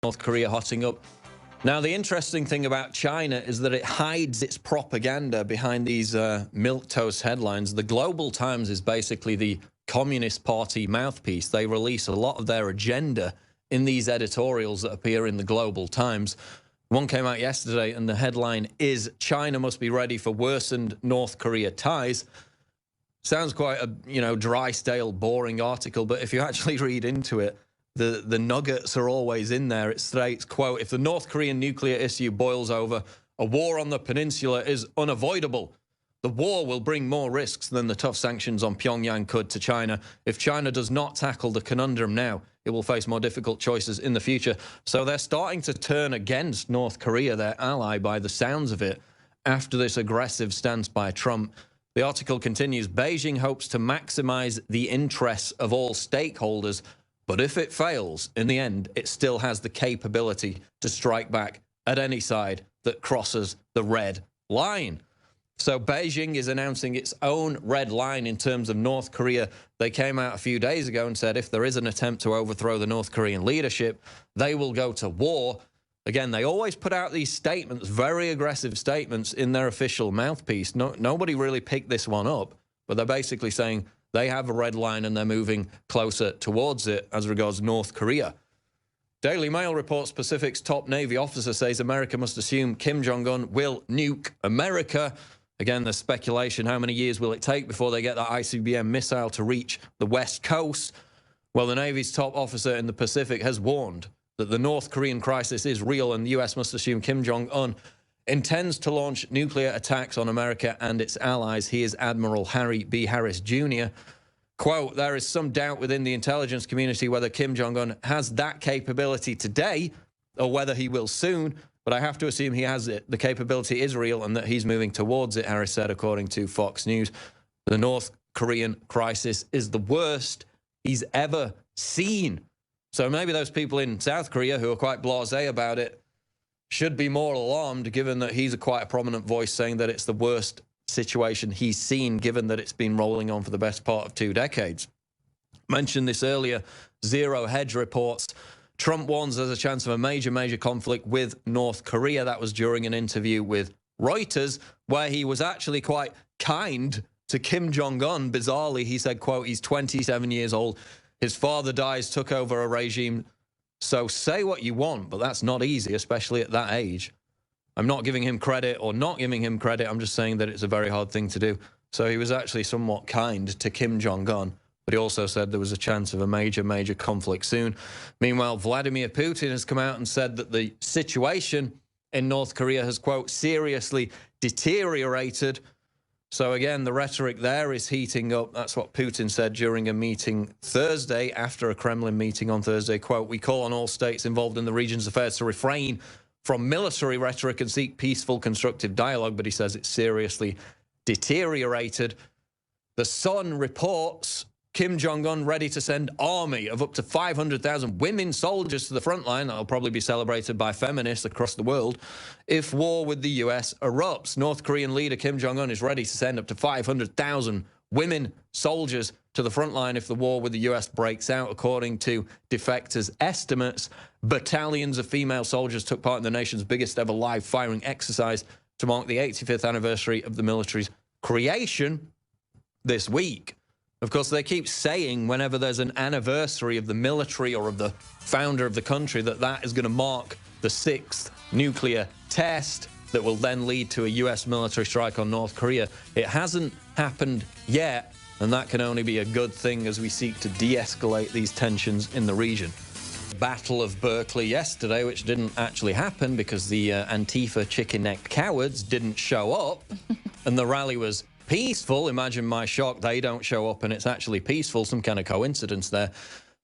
North Korea hotting up. Now, the interesting thing about China is that it hides its propaganda behind these milquetoast headlines. The Global Times is basically the Communist Party mouthpiece. They release a lot of their agenda in these editorials that appear in the Global Times. One came out yesterday, and the headline is, "China must be ready for worsened North Korea ties." Sounds quite a, dry, stale, boring article, but if you actually read into it, the nuggets are always in there. It states, quote, "If the North Korean nuclear issue boils over, a war on the peninsula is unavoidable. The war will bring more risks than the tough sanctions on Pyongyang could to China. If China does not tackle the conundrum now, it will face more difficult choices in the future." So they're starting to turn against North Korea, their ally, by the sounds of it, after this aggressive stance by Trump. The article continues, "Beijing hopes to maximize the interests of all stakeholders, but if it fails, in the end, it still has the capability to strike back at any side that crosses the red line." So Beijing is announcing its own red line in terms of North Korea. They came out a few days ago and said if there is an attempt to overthrow the North Korean leadership, they will go to war. Again, they always put out these statements, very aggressive statements, in their official mouthpiece. Nobody really picked this one up, but they're basically saying they have a red line and they're moving closer towards it as regards North Korea. Daily Mail reports Pacific's top Navy officer says America must assume Kim Jong-un will nuke America. Again, there's speculation. How many years will it take before they get that ICBM missile to reach the West Coast? Well, the Navy's top officer in the Pacific has warned that the North Korean crisis is real and the US must assume Kim Jong-un intends to launch nuclear attacks on America and its allies. He is Admiral Harry B. Harris Jr. Quote, "There is some doubt within the intelligence community whether Kim Jong-un has that capability today or whether he will soon, but I have to assume he has it. The capability is real and that he's moving towards it," Harris said, according to Fox News. The North Korean crisis is the worst he's ever seen. So maybe those people in South Korea who are quite blasé about it should be more alarmed, given that he's quite a prominent voice saying that it's the worst situation he's seen, given that it's been rolling on for the best part of 2 decades. Mentioned this earlier, Zero Hedge reports Trump warns there's a chance of a major conflict with North Korea. That was during an interview with Reuters, where he was actually quite kind to Kim Jong-un. Bizarrely, he said, quote, "He's 27 years old. His father dies, took over a regime. So say what you want, but that's not easy, especially at that age." I'm not giving him credit or not giving him credit. I'm just saying that it's a very hard thing to do. So he was actually somewhat kind to Kim Jong-un, but he also said there was a chance of a major conflict soon. Meanwhile, Vladimir Putin has come out and said that the situation in North Korea has, quote, "seriously deteriorated." So again, the rhetoric there is heating up. That's what Putin said during a meeting Thursday, after a Kremlin meeting on Thursday. Quote, "We call on all states involved in the region's affairs to refrain from military rhetoric and seek peaceful, constructive dialogue." But he says it's seriously deteriorated. The Sun reports Kim Jong-un ready to send army of up to 500,000 women soldiers to the front line. That'll probably be celebrated by feminists across the world if war with the US erupts. North Korean leader Kim Jong-un is ready to send up to 500,000 women soldiers to the front line if the war with the US breaks out. According to defectors' estimates, battalions of female soldiers took part in the nation's biggest ever live firing exercise to mark the 85th anniversary of the military's creation this week. Of course, they keep saying whenever there's an anniversary of the military or of the founder of the country that that is going to mark the 6th nuclear test that will then lead to a US military strike on North Korea. It hasn't happened yet, and that can only be a good thing as we seek to de-escalate these tensions in the region. Battle of Berkeley yesterday, which didn't actually happen because the Antifa chicken-necked cowards didn't show up, and the rally was peaceful. Imagine my shock, they don't show up and it's actually peaceful. Some kind of coincidence there.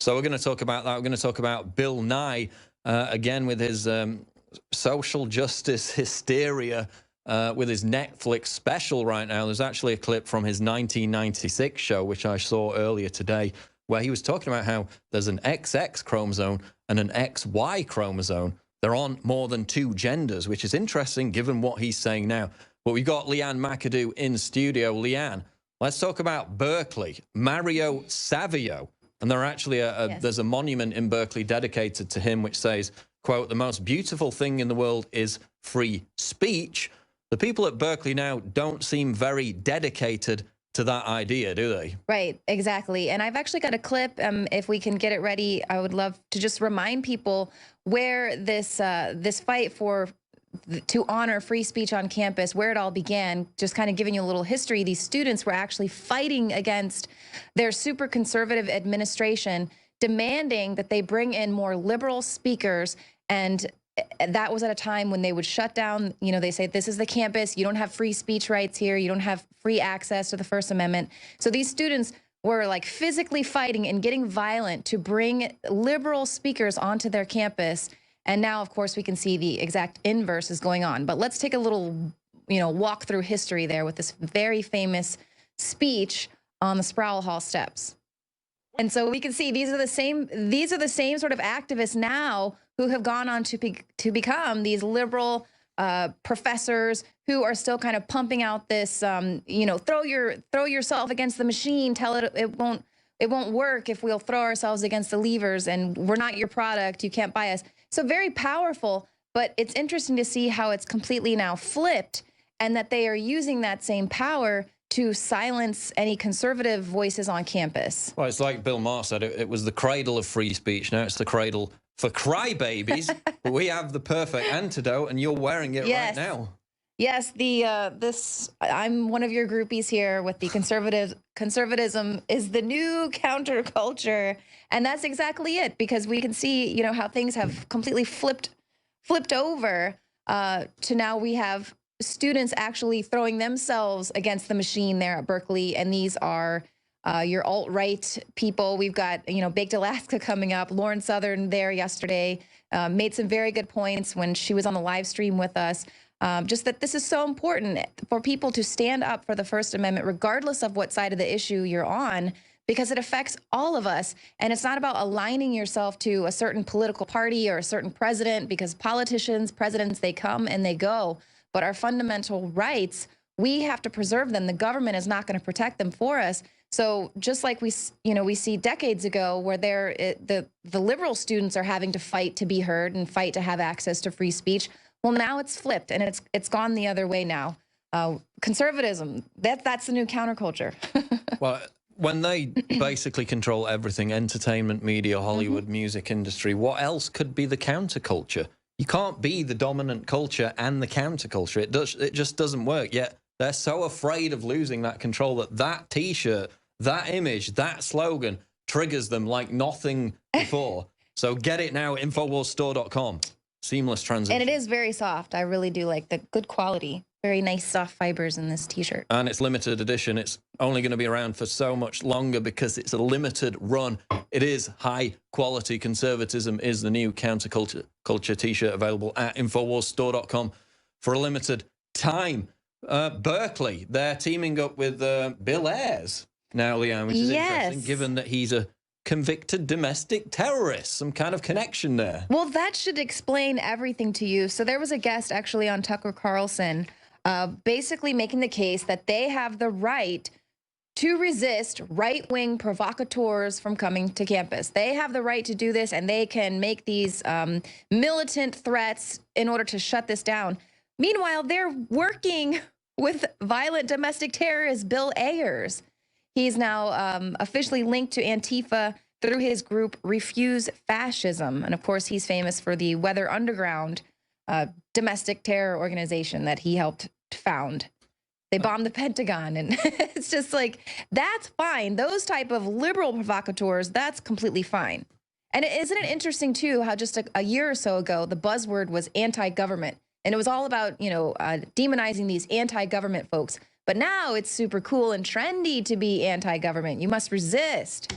So we're going to talk about that. We're going to talk about Bill Nye, again, with his social justice hysteria, with his Netflix special right now. There's actually a clip from his 1996 show, which I saw earlier today, where he was talking about how there's an XX chromosome and an XY chromosome. There aren't more than 2 genders, which is interesting given what he's saying now. But we've got Leanne McAdoo in studio. Leanne, let's talk about Berkeley. Mario Savio. And there actually there's a monument in Berkeley dedicated to him, which says, quote, the most beautiful thing in the world is free speech, the people at Berkeley now don't seem very dedicated to that idea, do they? Right, exactly. And I've actually got a clip. If we can get it ready, I would love to just remind people where this fight to honor free speech on campus, where it all began. Just kind of giving you a little history. These students were actually fighting against their super conservative administration, demanding that they bring in more liberal speakers. And that was at a time when they would shut down, they say, this is the campus, you don't have free speech rights here, you don't have free access to the First Amendment. So these students were like physically fighting and getting violent to bring liberal speakers onto their campus. And now, of course, we can see the exact inverse is going on. But let's take a little, walk through history there with this very famous speech on the Sproul Hall steps. And so we can see these are the same sort of activists now who have gone on to become these liberal professors who are still kind of pumping out this, throw yourself against the machine, tell it it won't work if we'll throw ourselves against the levers, and we're not your product, you can't buy us. So very powerful, but it's interesting to see how it's completely now flipped, and that they are using that same power to silence any conservative voices on campus. Well, it's like Bill Maher said, it was the cradle of free speech. Now it's the cradle for crybabies. But we have the perfect antidote, and you're wearing it right now. Yes, I'm one of your groupies here with the conservatism is the new counterculture, and that's exactly it, because we can see, how things have completely flipped over to now we have students actually throwing themselves against the machine there at Berkeley, and these are your alt-right people. We've got, Baked Alaska coming up. Lauren Southern there yesterday made some very good points when she was on the live stream with us. Just that this is so important for people to stand up for the First Amendment, regardless of what side of the issue you're on, because it affects all of us. And it's not about aligning yourself to a certain political party or a certain president, because presidents, they come and they go. But our fundamental rights, we have to preserve them. The government is not going to protect them for us. So just like we see decades ago where the liberal students are having to fight to be heard and fight to have access to free speech. Well, now it's flipped, and it's gone the other way now. Conservatism, that's the new counterculture. Well, when they basically control everything, entertainment, media, Hollywood, music industry, what else could be the counterculture? You can't be the dominant culture and the counterculture. It just doesn't work. Yet they're so afraid of losing that control that T-shirt, that image, that slogan triggers them like nothing before. So get it now, InfoWarsStore.com. Seamless transition. And it is very soft. I really do like the good quality. Very nice soft fibers in this T-shirt. And it's limited edition. It's only going to be around for so much longer because it's a limited run. It is high quality. Conservatism is the new counterculture T-shirt, available at InfoWarsStore.com for a limited time. Berkeley, they're teaming up with Bill Ayers now, Leanne, which is interesting, given that he's a convicted domestic terrorist. Some kind of connection there. Well, that should explain everything to you. So there was a guest actually on Tucker Carlson basically making the case that they have the right to resist right-wing provocateurs from coming to campus. They have the right to do this, and they can make these militant threats in order to shut this down. Meanwhile, they're working with violent domestic terrorist Bill Ayers. He's now officially linked to Antifa through his group Refuse Fascism. And of course, he's famous for the Weather Underground domestic terror organization that he helped found. They bombed the Pentagon, and it's just like, that's fine. Those type of liberal provocateurs, that's completely fine. And isn't it interesting, too, how just a year or so ago, the buzzword was anti-government. And it was all about, demonizing these anti-government folks. But now it's super cool and trendy to be anti-government. You must resist.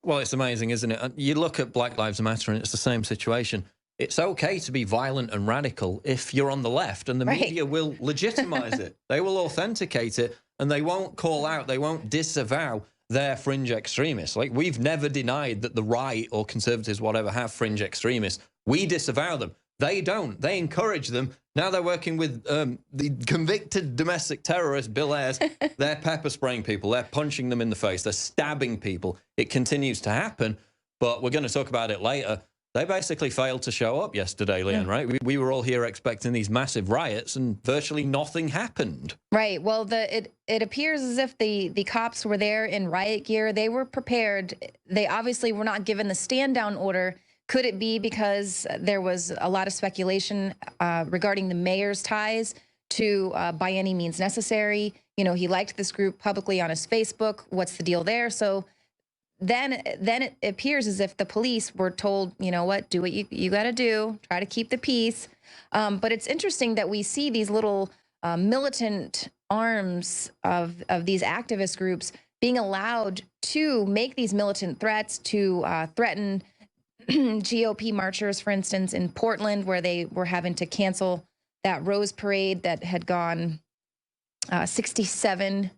Well, it's amazing, isn't it? You look at Black Lives Matter, and it's the same situation. It's okay to be violent and radical if you're on the left, and the media will legitimize it. They will authenticate it, and they won't call out, they won't disavow their fringe extremists. Like, we've never denied that the right or conservatives, whatever, have fringe extremists. We disavow them. They don't. They encourage them. Now they're working with the convicted domestic terrorist, Bill Ayers. They're pepper spraying people. They're punching them in the face. They're stabbing people. It continues to happen, but we're going to talk about it later. They basically failed to show up yesterday, Leanne, right? We were all here expecting these massive riots, and virtually nothing happened. Right. Well, it appears as if the cops were there in riot gear. They were prepared. They obviously were not given the stand down order. Could it be because there was a lot of speculation regarding the mayor's ties to By Any Means Necessary? You know, he liked this group publicly on his Facebook. What's the deal there? So then it appears as if the police were told, you know what, do what you got to do, try to keep the peace. But it's interesting that we see these little militant arms of these activist groups being allowed to make these militant threats, to threaten GOP marchers, for instance, in Portland, where they were having to cancel that Rose Parade that had gone 67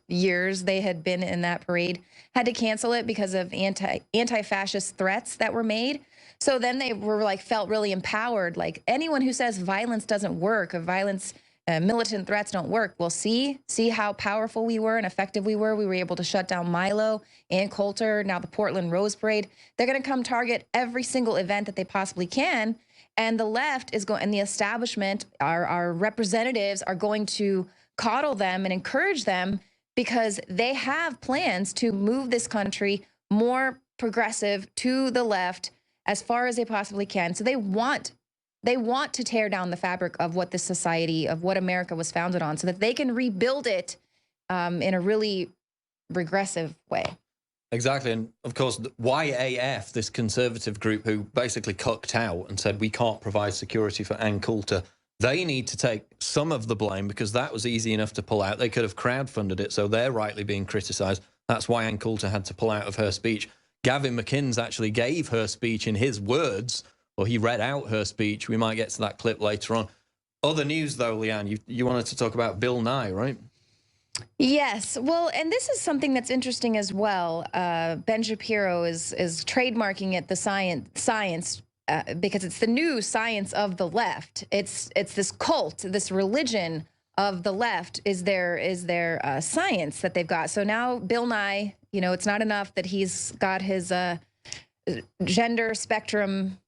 years they had been in that parade, had to cancel it because of anti-fascist threats that were made. So then they were like, felt really empowered. Like, anyone who says violence doesn't work, or violence, militant threats don't work, well, see how powerful we were and effective we were. We were able to shut down Milo and Coulter, now the Portland Rose Parade. They're going to come target every single event that they possibly can. And the left is going, and the establishment, our representatives are going to coddle them and encourage them, because they have plans to move this country more progressive to the left as far as they possibly can. So they want to tear down the fabric of what this society, of what America was founded on, so that they can rebuild it in a really regressive way. Exactly. And of course, the YAF, this conservative group who basically cucked out and said we can't provide security for Ann Coulter, they need to take some of the blame, because that was easy enough to pull out. They could have crowdfunded it, so they're rightly being criticized. That's why Ann Coulter had to pull out of her speech. Gavin McInnes actually gave her speech in his words, or he read out her speech. We might get to that clip later on. Other news, though, Leanne, you wanted to talk about Bill Nye, right? Yes. Well, and this is something that's interesting as well. Ben Shapiro is trademarking it, the science, because it's the new science of the left. It's this cult, this religion of the left is their science that they've got. So now Bill Nye, you know, it's not enough that he's got his gender spectrum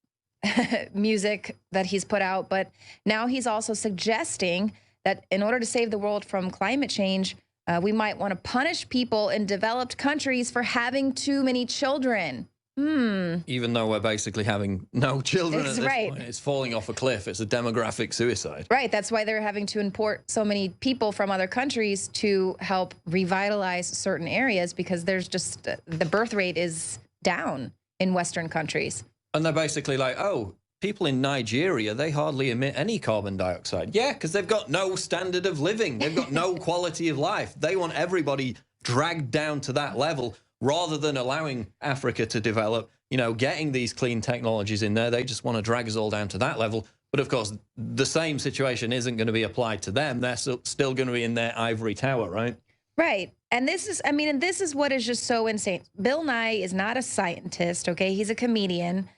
music that he's put out, but now he's also suggesting that in order to save the world from climate change, we might want to punish people in developed countries for having too many children. Even though we're basically having no children at this right. point. It's falling off a cliff. It's a demographic suicide. Right. That's why they're having to import so many people from other countries to help revitalize certain areas, because there's just the birth rate is down in Western countries. And they're basically like, oh, people in Nigeria, they hardly emit any carbon dioxide. Yeah, because they've got no standard of living. They've got no quality of life. They want everybody dragged down to that level, rather than allowing Africa to develop, you know, getting these clean technologies in there. They just want to drag us all down to that level. But of course, the same situation isn't going to be applied to them. They're still going to be in their ivory tower, right? Right. And this is, I mean, and this is what is just so insane. Bill Nye is not a scientist, okay? He's a comedian.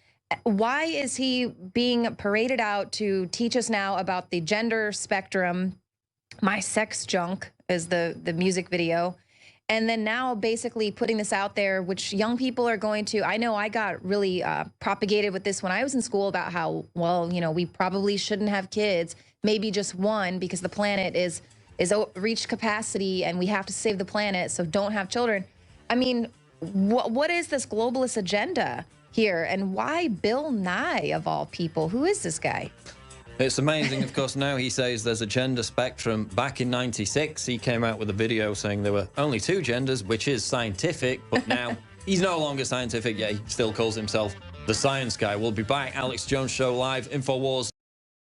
Why is he being paraded out to teach us now about the gender spectrum? My Sex Junk is the music video. And then now basically putting this out there, which young people are going to, I know I got really propagated with this when I was in school about how, well, you know, we probably shouldn't have kids, maybe just one, because the planet is reached capacity and we have to save the planet, so don't have children. I mean, what is this globalist agenda here, and why Bill Nye of all people? Who is this guy? It's amazing. Of course, now he says there's a gender spectrum. Back in '96, he came out with a video saying there were only two genders, which is scientific, but now he's no longer scientific, yet he still calls himself the science guy. We'll be back. Alex Jones Show live, InfoWars.